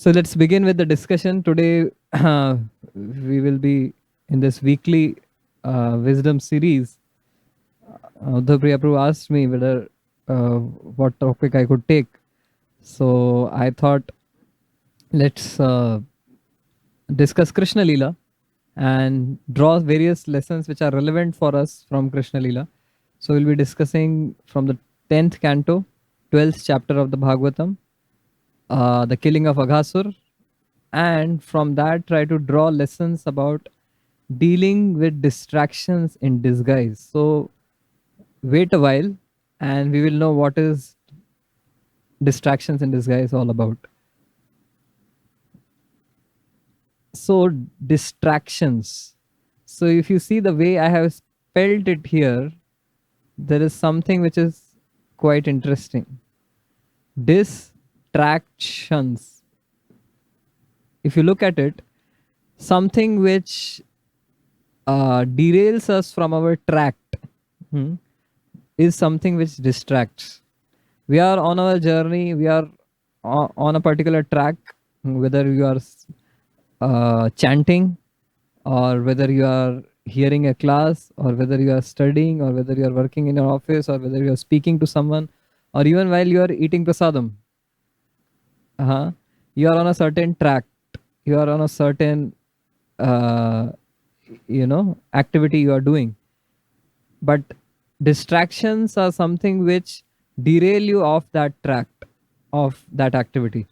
So let's begin with the discussion. Today, we will be in this weekly wisdom series. Udhapriya Prabhu asked me whether what topic I could take. So I thought let's discuss Krishna Leela and draw various lessons which are relevant for us from Krishna Leela. So we'll be discussing from the 10th canto, 12th chapter of the Bhagavatam, the killing of Aghasur, and from that try to draw lessons about dealing with distractions in disguise. So wait a while and we will know what is distractions in disguise all about. So distractions. So if you see the way I have spelled it here, there is something which is quite interesting. Distractions. If you look at it, something which derails us from our track is something which distracts. We are on our journey, we are on a particular track, whether you are chanting or whether you are hearing a class or whether you are studying or whether you are working in your office or whether you are speaking to someone or even while you are eating prasadam. You are on a certain track, you are on a certain uh, activity you are doing, but distractions are something which derail you off that track of that activity.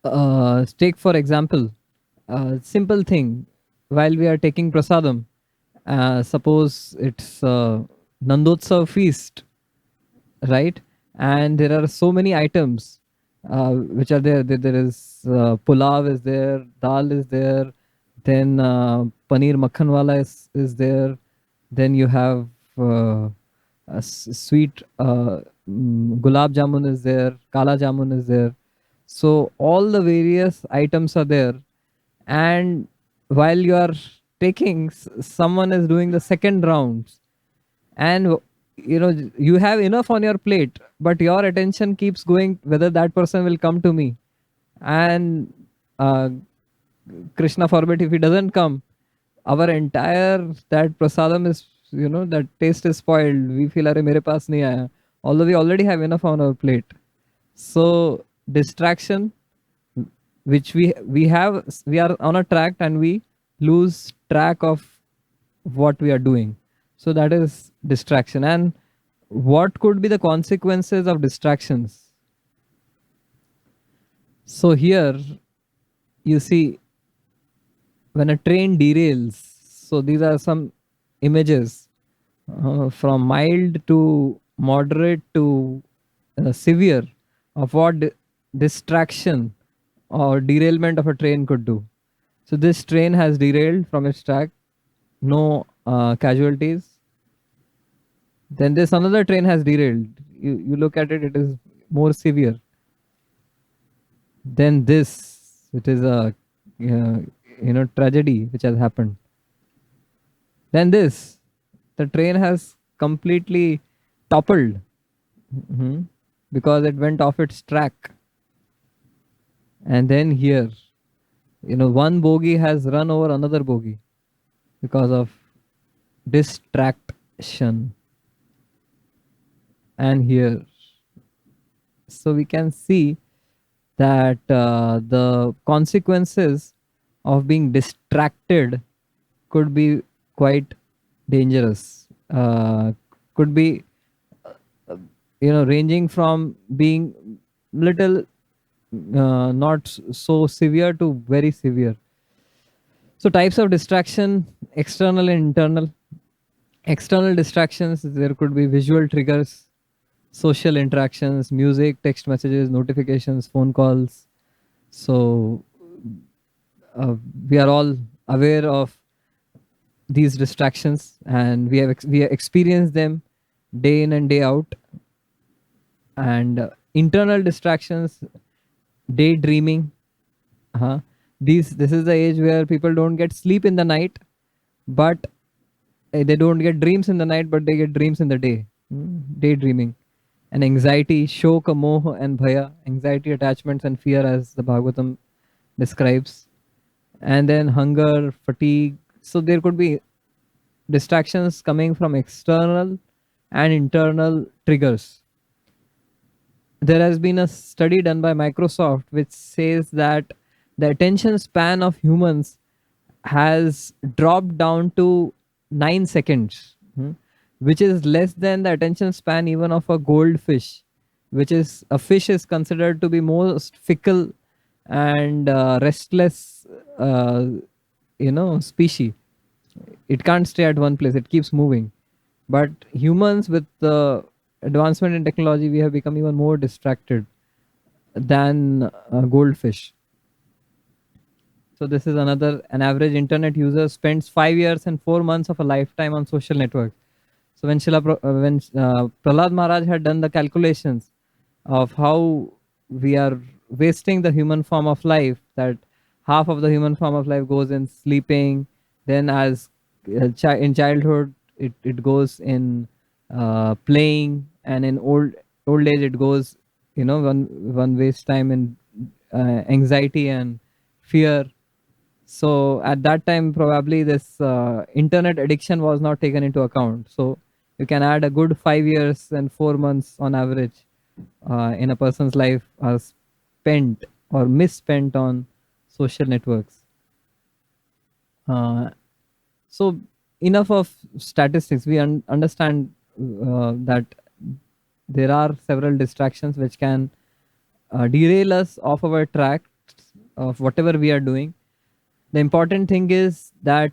Take for example, simple thing, while we are taking prasadam, suppose it's Nandotsav feast, right? And there are so many items which are there. There is pulav is there, dal is there, then paneer makhan wala is there, then you have sweet gulab jamun is there, kala jamun is there. So all the various items are there, and while you are taking, someone is doing the second rounds, and you have enough on your plate, but your attention keeps going whether that person will come to me, and uh, Krishna forbid if he doesn't come, our entire that prasadam is, that taste is spoiled. We feel are mere paas nahi aaya, although we already have enough on our plate. So distraction, which we are on a track and we lose track of what we are doing. So that is distraction. And what could be the consequences of distractions? So here you see, when a train derails, so these are some images from mild to moderate to severe of what distraction or derailment of a train could do. So this train has derailed from its track, no casualties. Then this another train has derailed. You look at it, it is more severe. Then this, it is a tragedy which has happened. Then this, the train has completely toppled because it went off its track. And then here, one bogie has run over another bogie because of distraction. And here, so we can see that the consequences of being distracted could be quite dangerous. Could be ranging from being little not so severe to very severe. So types of distraction: external and internal. External distractions, there could be visual triggers, social interactions, music, text messages, notifications, phone calls. So we are all aware of these distractions, and we have experienced them day in and day out. And internal distractions, daydreaming. This is the age where people don't get sleep in the night, but they don't get dreams in the night, but they get dreams in the day. Daydreaming. and anxiety, shoka, moha, and bhaya, anxiety, attachments, and fear, as the Bhagavatam describes, and then hunger, fatigue. So there could be distractions coming from external and internal triggers. There has been a study done by Microsoft which says that the attention span of humans has dropped down to 9 seconds, which is less than the attention span even of a goldfish, which is a fish is considered to be most fickle and restless, uh, species. It can't stay at one place, it keeps moving. But humans, with the advancement in technology, we have become even more distracted than goldfish. So this is another. An average internet user spends 5 years and 4 months of a lifetime on social networks. So when Prahlad Maharaj had done the calculations of how we are wasting the human form of life, that half of the human form of life goes in sleeping, then as in childhood it goes in playing, and in old age it goes, one waste time in anxiety and fear. So at that time, probably this internet addiction was not taken into account. So you can add a good 5 years and 4 months on average in a person's life are spent or misspent on social networks. Uh, so enough of statistics. We understand that there are several distractions which can derail us off our track of whatever we are doing. The important thing is that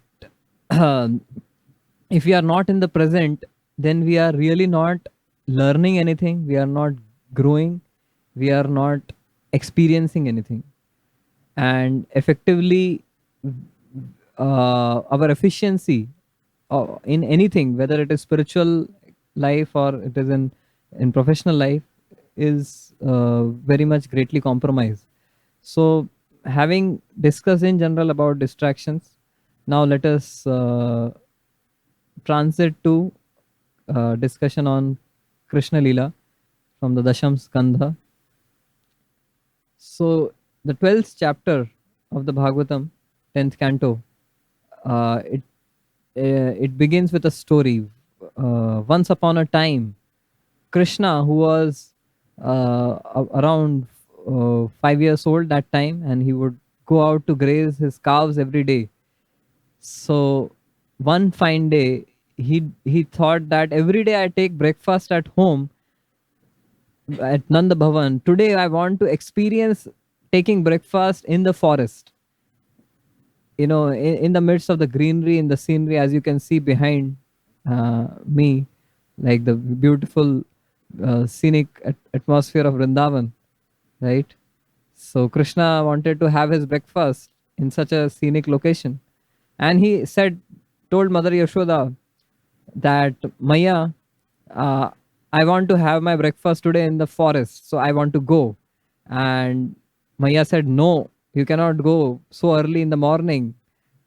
if we are not in the present, then we are really not learning anything, we are not growing, we are not experiencing anything. And effectively, our efficiency in anything, whether it is spiritual life or it is in professional life, is very much greatly compromised. So, having discussed in general about distractions, now let us transit to discussion on Krishna Lila from the Dasham Skandha. So, the 12th chapter of the Bhagavatam, 10th canto, it it begins with a story. Once upon a time, Krishna, who was around 5 years old that time, and he would go out to graze his cows every day. So one fine day, he thought that every day I take breakfast at home at Nanda Bhavan. Today I want to experience taking breakfast in the forest. In the midst of the greenery, in the scenery, as you can see behind me, like the beautiful scenic atmosphere of Vrindavan, right? So Krishna wanted to have his breakfast in such a scenic location, and he told Mother Yashoda that, Maya, uh, I want to have my breakfast today in the forest, so I want to go. And Maya said, no, you cannot go so early in the morning.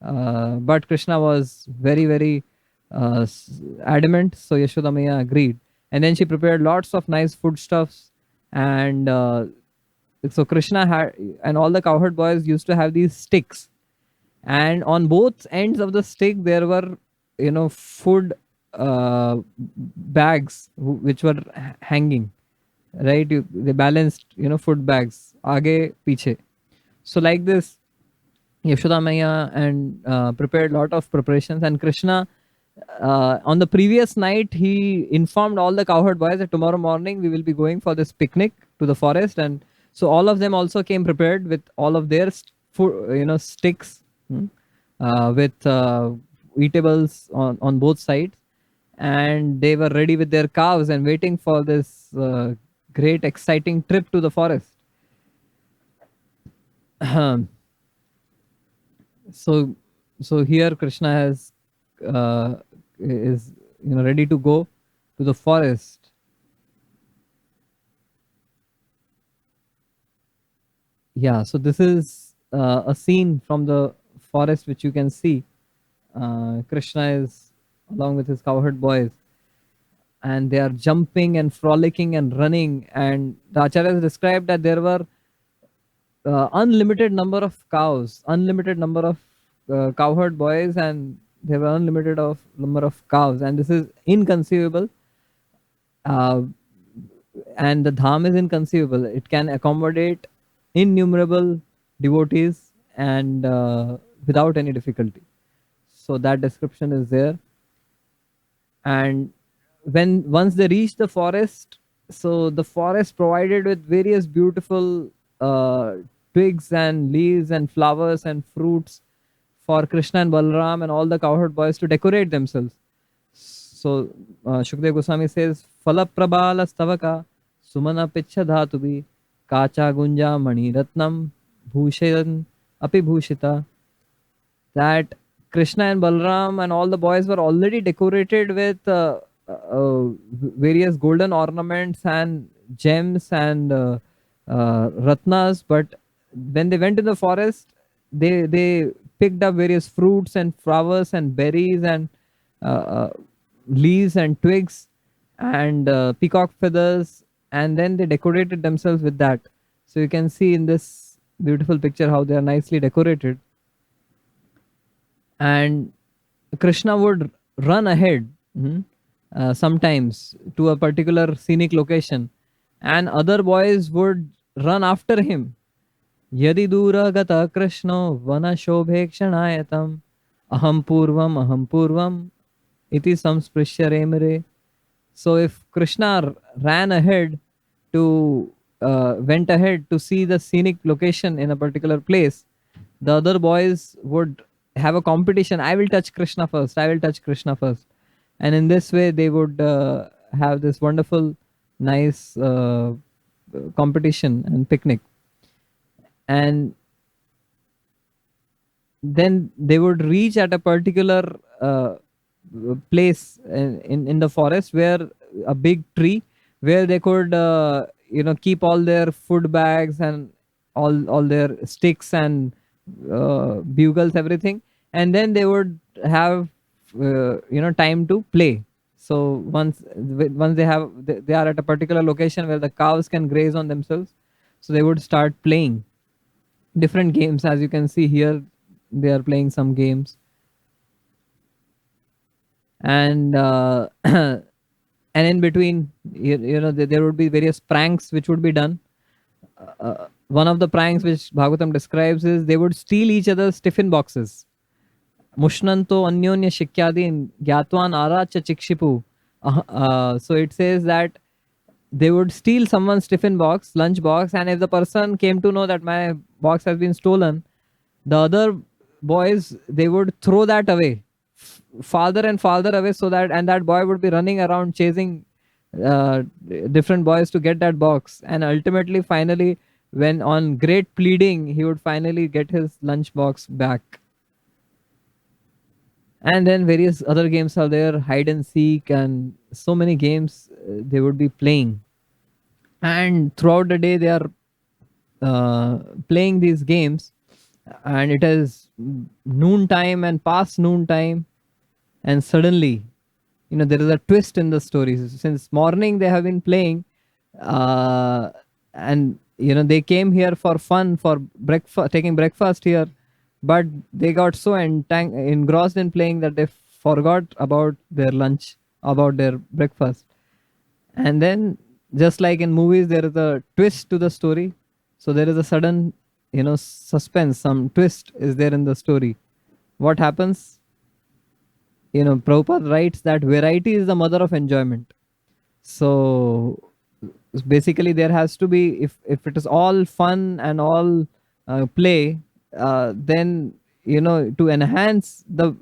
But Krishna was very, very adamant, so Yashoda Maya agreed. And then she prepared lots of nice foodstuffs. And so Krishna had, and all the cowherd boys used to have these sticks, and on both ends of the stick there were, food bags which were hanging, right? They balanced, food bags aage piche. So like this, Yashoda Maya and prepared lot of preparations, and Krishna, on the previous night, he informed all the cowherd boys that tomorrow morning we will be going for this picnic to the forest. And so all of them also came prepared with all of their food, sticks, with eatables on both sides, and they were ready with their cows and waiting for this great exciting trip to the forest. so so here Krishna has is ready to go to the forest. Yeah, so this is a scene from the forest which you can see. Krishna is along with his cowherd boys, and they are jumping and frolicking and running. And the acharyas described that there were unlimited number of cows, unlimited number of cowherd boys, and there were unlimited of number of cows, and this is inconceivable. uh, and the dham is inconceivable. It can accommodate innumerable devotees and without any difficulty. So that description is there. And when once they reach the forest, so the forest provided with various beautiful uh, twigs and leaves and flowers and fruits for Krishna and Balram and all the cowherd boys to decorate themselves. So Shukdev Goswami says, Falaprabhala stavaka sumana picha dhatubi kacha gunja mani ratnam bhushayan api bhushita. That Krishna and Balram and all the boys were already decorated with various golden ornaments and gems and ratnas. But when they went in the forest, they picked up various fruits and flowers and berries and uh, uh, leaves and twigs and peacock feathers, and then they decorated themselves with that. So you can see in this beautiful picture how they are nicely decorated. And Krishna would run ahead, sometimes to a particular scenic location, and other boys would run after him. Yadi dura gata Krishna vana shobhekshanayatam aham purvam iti samsprishya remere. So if Krishna ran ahead to went ahead to see the scenic location in a particular place, the other boys would have a competition. I will touch Krishna first. I will touch Krishna first. And in this way, they would have this wonderful, nice competition and picnic. And then they would reach at a particular place in the forest where a big tree where they could keep all their food bags and all their sticks and bugles, everything. And then they would have time to play. So once they are at a particular location where the cows can graze on themselves, so they would start playing different games. As you can see here, they are playing some games. And and in between, there would be various pranks which would be done. One of the pranks which Bhagavatam describes is they would steal each other's tiffin boxes. Mushnanto anyonya shikyadin gyatwan aracha chikshipu. So it says that they would steal someone's tiffin box, lunch box, and if the person came to know that my box has been stolen, the other boys, they would throw that away farther and farther away, so that, and that boy would be running around chasing uh, different boys to get that box. And ultimately, finally, when on great pleading, he would finally get his lunch box back. And then various other games are there, hide and seek, and so many games they would be playing. And throughout the day, they are playing these games, and it is noon time and past noon time, and suddenly, there is a twist in the story. Since morning they have been playing, and they came here for fun, for breakfast, taking breakfast here, but they got so engrossed in playing that they forgot about their lunch, about their breakfast. And then, just like in movies, there is a twist to the story. So there is a sudden, suspense, some twist is there in the story. What happens? Prabhupada writes that variety is the mother of enjoyment. So basically, there has to be, if it is all fun and all play, then to enhance the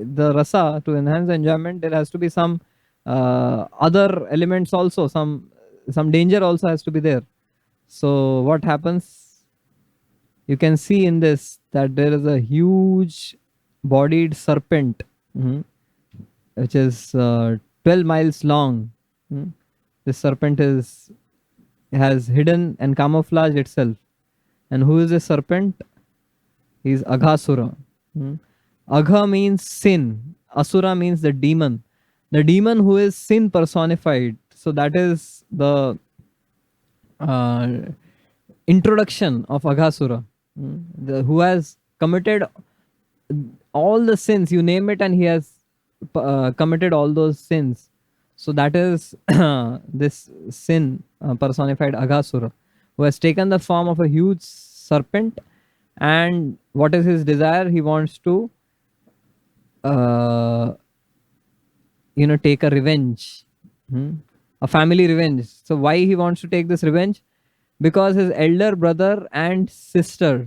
rasa, to enhance the enjoyment, there has to be some other elements also. Some danger also has to be there. So what happens? You can see in this that there is a huge bodied serpent, which is 12 miles long. This serpent has hidden and camouflaged itself. And who is the serpent? He is Aghasura. Agha means sin. Asura means the demon. the demon who is sin personified. So that is the uh, introduction of Aghasura, who has committed all the sins, you name it, and he has committed all those sins. So that is this sin personified Aghasura, who has taken the form of a huge serpent. And what is his desire? He wants to, uh, take a revenge, a family revenge. So why he wants to take this revenge? Because his elder brother and sister,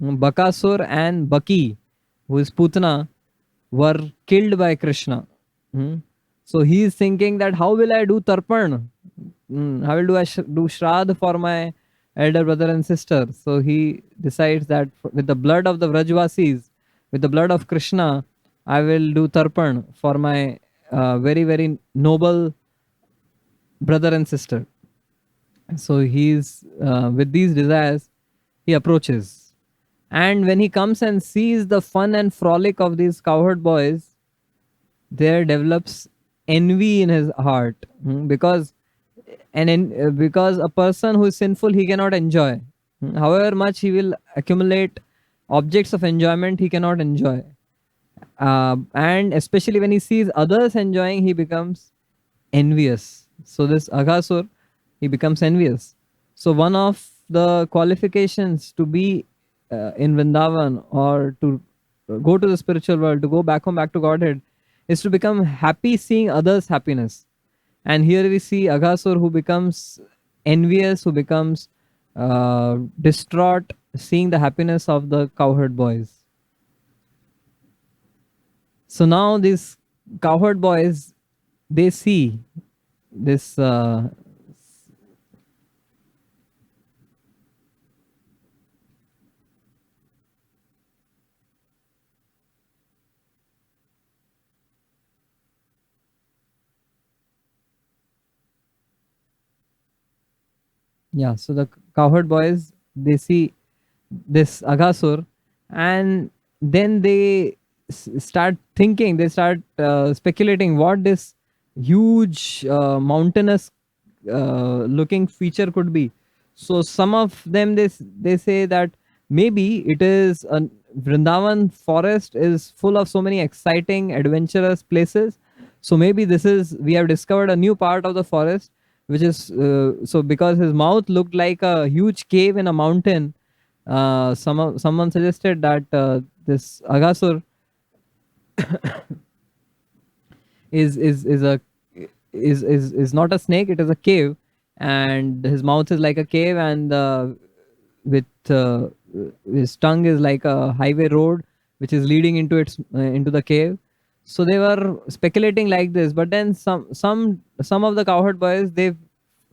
Bakasur and Baki, who is Putana, were killed by Krishna. So he is thinking that how will I do Tarpan? How will do I do Shraddh for my elder brother and sister? So he decides that with the blood of the Vrajvasis, with the blood of Krishna, I will do Tarpan for my very, very noble brother and sister. So he's with these desires, he approaches. And when he comes and sees the fun and frolic of these cowherd boys, there develops envy in his heart, because because a person who is sinful, he cannot enjoy. However much he will accumulate objects of enjoyment, he cannot enjoy. And especially when he sees others enjoying, he becomes envious. So this Aghasur, he becomes envious. So one of the qualifications to be in Vrindavan, or to go to the spiritual world, to go back home, back to Godhead, is to become happy seeing others' happiness. And here we see Aghasur, who becomes envious, who becomes distraught seeing the happiness of the cowherd boys. So now these cowherd boys, they see this yeah, so the cowherd boys, they see this Aghasur, and then they start thinking, they start speculating what this huge mountainous looking feature could be. So some of them, they say that maybe it is a Vrindavan forest is full of so many exciting adventurous places. So maybe this is, we have discovered a new part of the forest, which is so because his mouth looked like a huge cave in a mountain. Someone suggested that this Aghasur is a is not a snake, it is a cave, and his mouth is like a cave, and with his tongue is like a highway road which is leading into the cave. So they were speculating like this, but then some of the cowherd boys,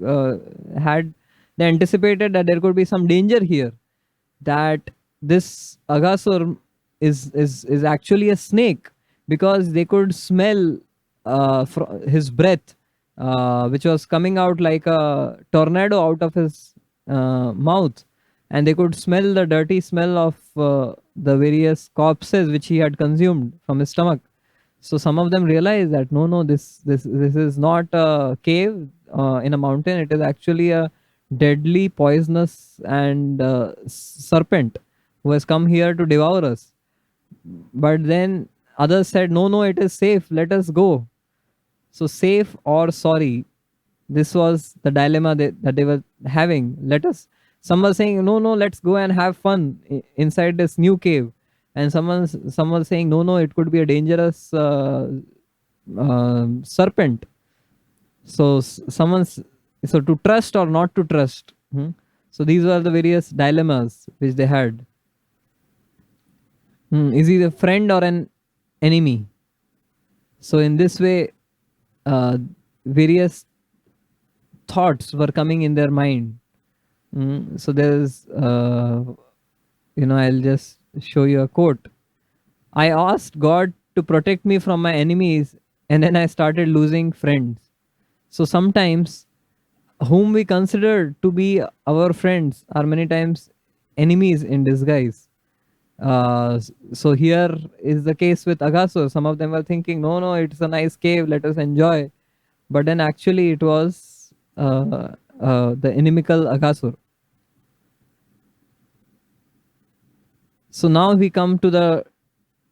uh, had they anticipated that there could be some danger here, that this Aghasur is actually a snake, because they could smell his breath, which was coming out like a tornado out of his mouth, and they could smell the dirty smell of the various corpses which he had consumed from his stomach. So some of them realized that no, this is not a cave in a mountain. It is actually a deadly, poisonous, and serpent who has come here to devour us. But then others said, no, it is safe. Let us go. So safe or sorry, this was the dilemma that they were having. Let us. Some were saying, no, let's go and have fun inside this new cave, and some was saying, no, it could be a dangerous serpent. So someone's, so to trust or not to trust. So these were the various dilemmas which they had. Is he a friend or an enemy? So in this way, various thoughts were coming in their mind. So there's, I'll just show you a quote. I asked God to protect me from my enemies, and then I started losing friends. So sometimes, whom we consider to be our friends are many times enemies in disguise. So here is the case with Aghasur. Some of them were thinking, no, no, it's a nice cave, let us enjoy. But then actually it was the inimical Aghasur. So now we come to the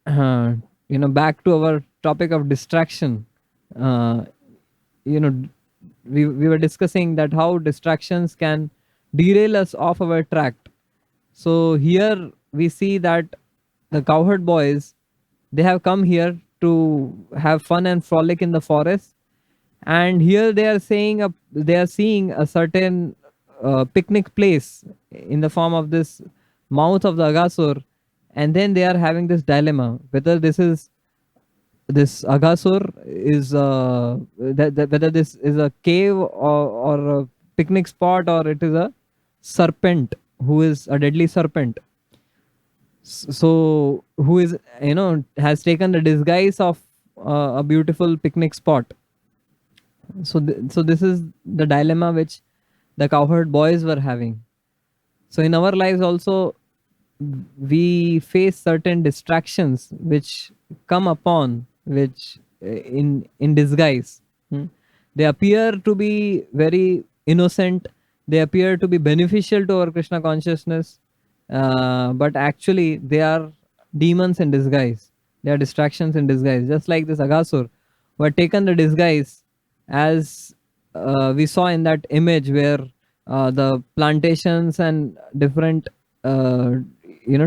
uh, back to our topic of distraction. uh, you know we were discussing that how distractions can derail us off our track. So here we see that the cowherd boys, they have come here to have fun and frolic in the forest, and here they are seeing a certain picnic place in the form of this mouth of the Aghasur, and then they are having this dilemma whether this Aghasur is whether this is a cave or a picnic spot, or it is a serpent who is a deadly serpent. So who is, has taken the disguise of a beautiful picnic spot. So this is the dilemma which the cowherd boys were having. So in our lives also, we face certain distractions which come upon, which in disguise. Hmm. They appear to be very innocent, they appear to be beneficial to our Krishna consciousness, but actually they are demons in disguise, they are distractions in disguise, just like this Aghasur who had taken the disguise, as we saw in that image where the plantations and different uh,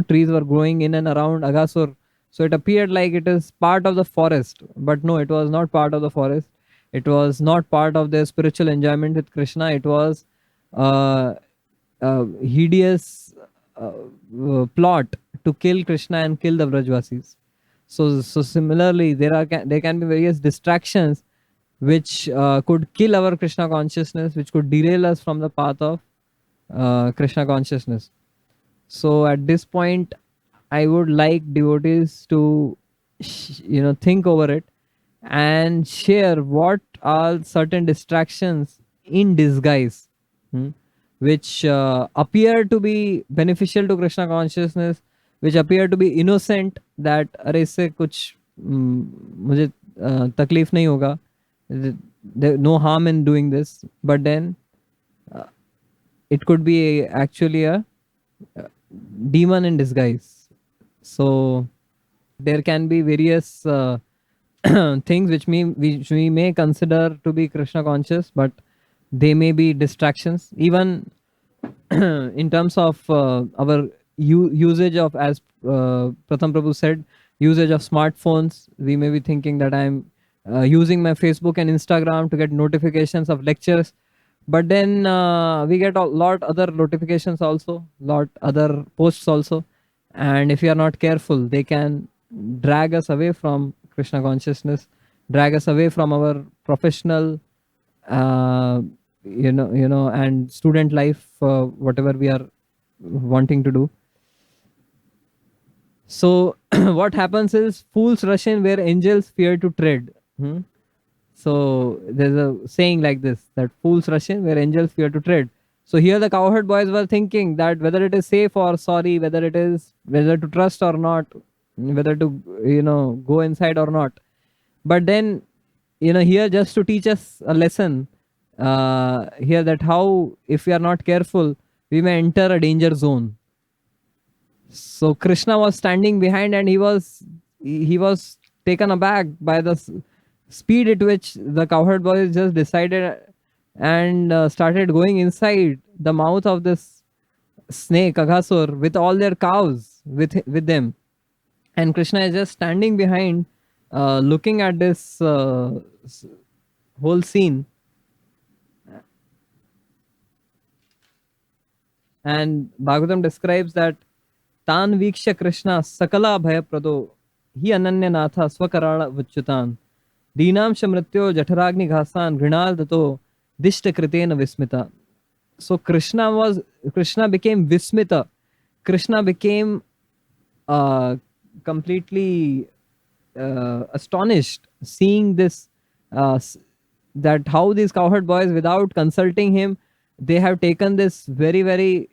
trees were growing in and around Aghasur. So it appeared like it is part of the forest, but no, it was not part of the forest. It was not part of their spiritual enjoyment with Krishna. It was uh, a hideous plot to kill Krishna and kill the Vrajvasis. So similarly, there can be various distractions which could kill our Krishna consciousness, which could derail us from the path of Krishna consciousness. So at this point, I would like devotees to, think over it and share what are certain distractions in disguise, hmm, which appear to be beneficial to Krishna consciousness, which appear to be innocent, that अरे इससे कुछ मुझे तकलीफ नहीं होगा, there no harm in doing this, but then uh, it could be actually a demon in disguise. So there can be various things which we may consider to be Krishna conscious, but they may be distractions. Even in terms of our usage of, as Pratham Prabhu said, usage of smartphones, we may be thinking that I'm using my Facebook and Instagram to get notifications of lectures, but then we get a lot other notifications also, lot other posts also, and if we are not careful, they can drag us away from Krishna consciousness, drag us away from our professional uh, and student life, whatever we are wanting to do. So what happens is, fools rush in where angels fear to tread. Hmm? So there's a saying like this, that fools rush in where angels fear to tread. So here the cowherd boys were thinking that whether it is safe or sorry, whether to trust or not, whether to go inside or not. But then here, just to teach us a lesson here, that how if we are not careful, we may enter a danger zone. So Krishna was standing behind, and he was taken aback by the speed at which the cowherd boys just decided and started going inside the mouth of this snake Aghasur with all their cows with them, and Krishna is just standing behind, looking at this whole scene. And Bhagavatam describes that Tan Viksha Krishna Sakala Bhayaprado Hi Ananya Natha Swakarala Vuchutan Dinam Shamrityo Jataragni Ghasan Grinal Dato Dishta Kritena Vismita. So Krishna became Vismita. Krishna became completely astonished seeing this, that how these cowherd boys, without consulting him, they have taken this very very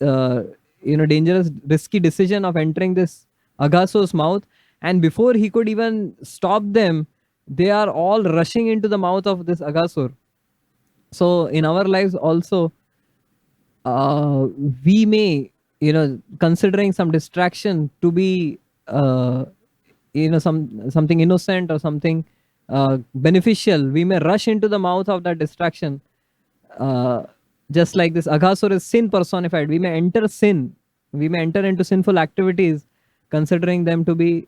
uh, dangerous, risky decision of entering this Agasur's mouth. And before he could even stop them, they are all rushing into the mouth of this Agasur. So in our lives also, uh, we may, considering some distraction to be, something innocent or something beneficial, we may rush into the mouth of that distraction. uh, just like this Aghasur is sin personified. We may enter sin, we may enter into sinful activities considering them to be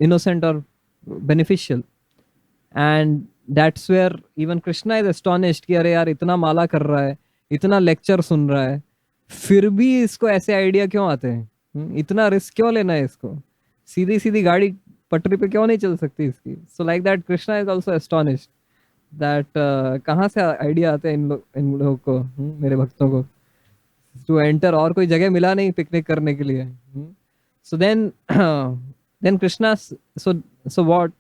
innocent or beneficial. And that's where even Krishna is astonished कि अरे यार इतना माला कर रहा है, इतना lecture सुन रहा है, फिर भी इसको ऐसे आइडिया क्यों आते हैं? इतना रिस्क क्यों लेना है इसको? सीधी सीधी गाड़ी पटरी पे क्यों नहीं चल सकती इसकी? So like that Krishna is also astonished that कहाँ से आइडिया आते हैं इन लोगों को, मेरे भक्तों को, टू एंटर, और कोई जगह मिला नहीं पिकनिक करने के लिए. So then Krishna, so what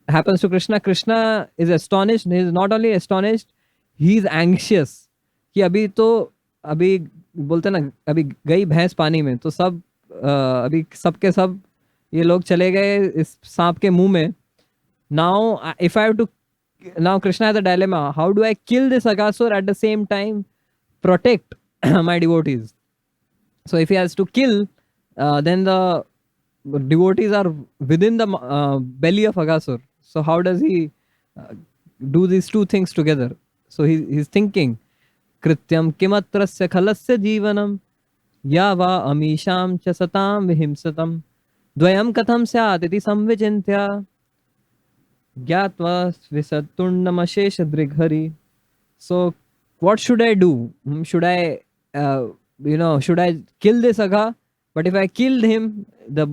happens to Krishna? Krishna is astonished. He is not only astonished, he is anxious कि अभी बोलते ना, अभी गई भैंस पानी में, तो सब अभी सब के सब ये लोग चले गए इस सांप के मुंह में. Now if I have to, now Krishna has a dilemma. How do I kill this Aghasur at the same time protect my devotees? So if he has to kill, then the devotees are within the belly of Aghasur. So how does he do these two things together? So he's thinking, Krityam kimatrasya khalasya jivanam ya va amisham cha satam vihimsatam dvayam katham syat iti samvichintya gyatva visaturnamashesha drighari. So what should I do? Should I, should I kill this Agha? But if I killed him, the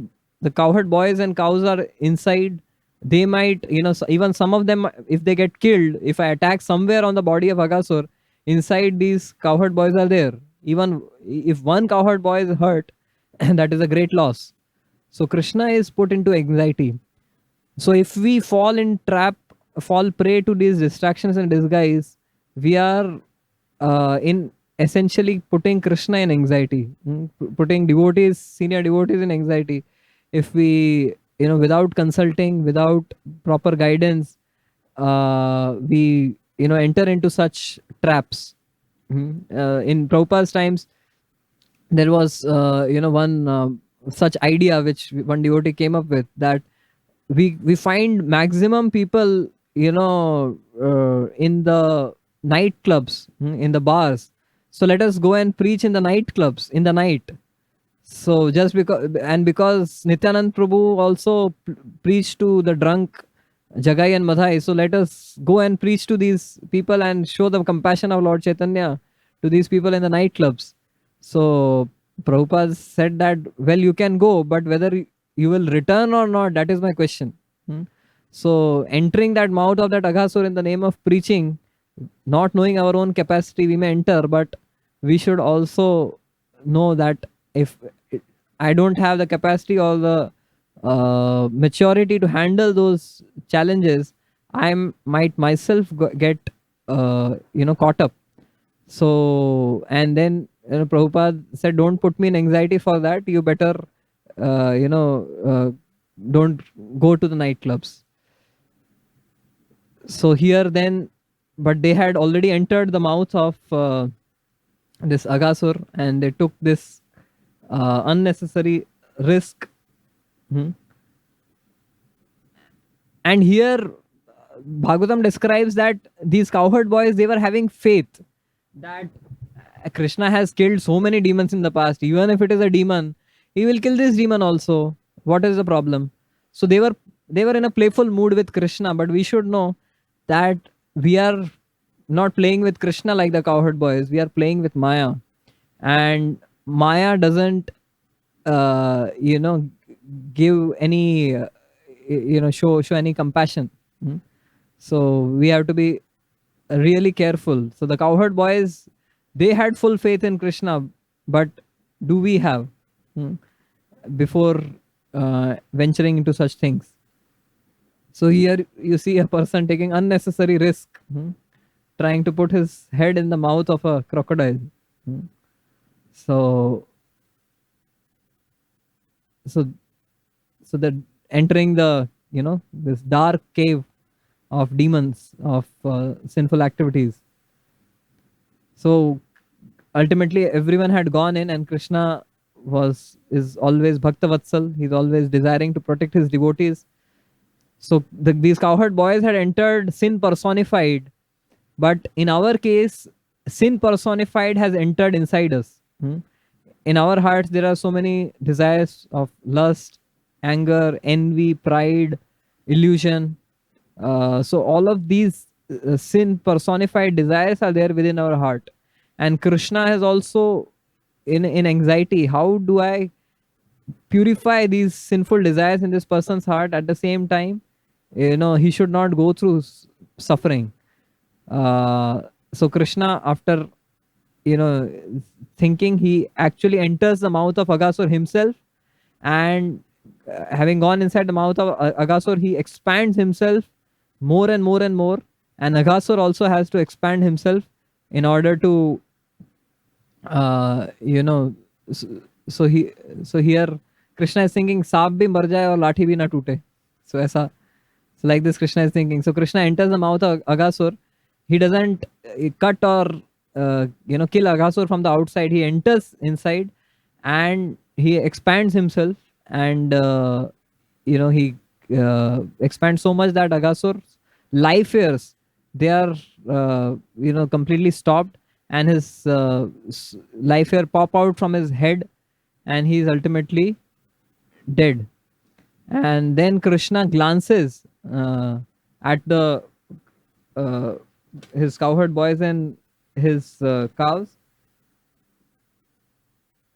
cowherd boys and cows are inside. They might, even some of them, if they get killed, if I attack somewhere on the body of Aghasur, inside these cowherd boys are there. Even if one cowherd boy is hurt, that is a great loss. So Krishna is put into anxiety. So if we fall prey to these distractions and disguise, we are in essentially putting Krishna in anxiety, putting devotees, senior devotees in anxiety. If we, without consulting, without proper guidance, we, enter into such traps. In Prabhupada's times, there was, one such idea which one devotee came up with, that we find maximum people, in the nightclubs, in the bars. So let us go and preach in the nightclubs in the night. So just because Nityanand Prabhu also preached to the drunk Jagai and Madhai, so let us go and preach to these people and show the compassion of Lord Chaitanya to these people in the nightclubs. So Prabhupada said that, well, you can go, but whether you will return or not, that is my question. So entering that mouth of that Aghasur in the name of preaching, not knowing our own capacity, we may enter, but we should also know that if I don't have the capacity or the maturity to handle those challenges, I might myself get caught up. So, and then Prabhupada said, don't put me in anxiety for that. You better don't go to the nightclubs. So here then, but they had already entered the mouth of this Aghasur, and they took this unnecessary risk. And here Bhagavatam describes that these cowherd boys, they were having faith that Krishna has killed so many demons in the past. Even if it is a demon, he will kill this demon also. What is the problem? So they were in a playful mood with Krishna, but we should know that we are not playing with Krishna like the cowherd boys. We are playing with Maya, and Maya doesn't give any show any compassion. So we have to be really careful. So the cowherd boys, they had full faith in Krishna, but do we have before venturing into such things? So here you see a person taking unnecessary risk, trying to put his head in the mouth of a crocodile. So so so that entering the, this dark cave of demons, of sinful activities. So ultimately everyone had gone in, and Krishna is always Bhaktavatsal. He's always desiring to protect his devotees. So these cowherd boys had entered sin personified, but in our case, sin personified has entered inside us. In our hearts there are so many desires of lust, anger, envy, pride, illusion. So all of these sin personified desires are there within our heart. And Krishna has also, in anxiety, how do I purify these sinful desires in this person's heart? At the same time, he should not go through suffering. So Krishna, after, you know thinking, he actually enters the mouth of Aghasur himself. And having gone inside the mouth of Aghasur, he expands himself more and more and more. And Aghasur also has to expand himself in order to, uh, you know so, so he so here Krishna is thinking, saap bhi mar jaye aur lathi bhi na toote. So aisa, so like this Krishna is thinking. So Krishna enters the mouth of Aghasur. He doesn't cut or kill Aghasur from the outside. He enters inside, and he expands himself. And he expands so much that Agasur's life years, they are completely stopped, and his life hair pop out from his head, and he is ultimately dead. And then Krishna glances at the uh, his cowherd boys and his cows.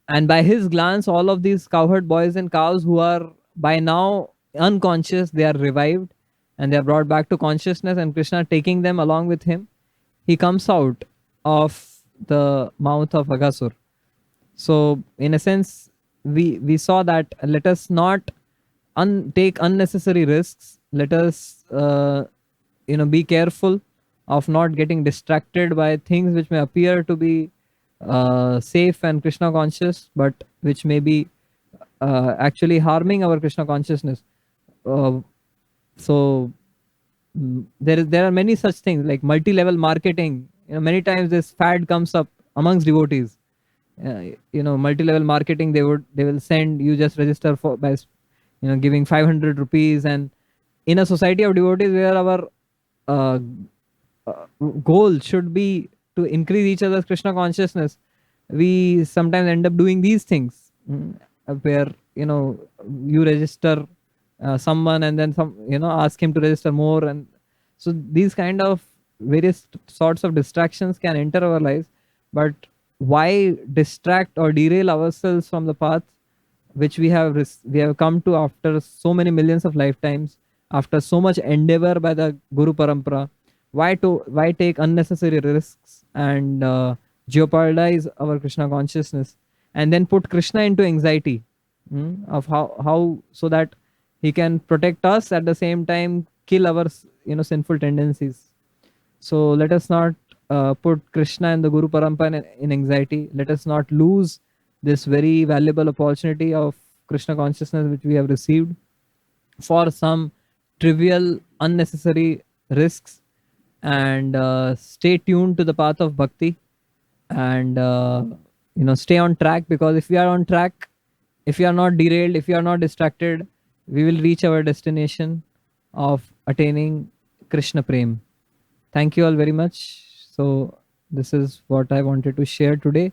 And by his glance, all of these cowherd boys and cows who are by now unconscious, they are revived, and they are brought back to consciousness. And Krishna, taking them along with him, he comes out of the mouth of Aghasur. So in a sense, we saw that let us not take unnecessary risks. Let us be careful of not getting distracted by things which may appear to be safe and Krishna conscious, but which may be actually harming our Krishna consciousness. Uh, so there are many such things like multi-level marketing. Many times this fad comes up amongst devotees. Multi-level marketing. They will send you, just register for by giving 500 rupees. And in a society of devotees where our uh, goal should be to increase each other's Krishna consciousness, we sometimes end up doing these things, where you register someone, and then ask him to register more. And so these kind of various sorts of distractions can enter our lives. But why distract or derail ourselves from the path which we have come to after so many millions of lifetimes, after so much endeavor by the Guru Parampara? Why take unnecessary risks and jeopardize our Krishna consciousness, and then put Krishna into anxiety, of how so that he can protect us, at the same time kill our sinful tendencies. So let us not put Krishna and the Guru Parampara in anxiety. Let us not lose this very valuable opportunity of Krishna consciousness which we have received for some trivial, unnecessary risks. And stay tuned to the path of bhakti, and stay on track. Because if we are on track, if we are not derailed, if we are not distracted, we will reach our destination of attaining Krishna Prem. Thank you all very much. So this is what I wanted to share today.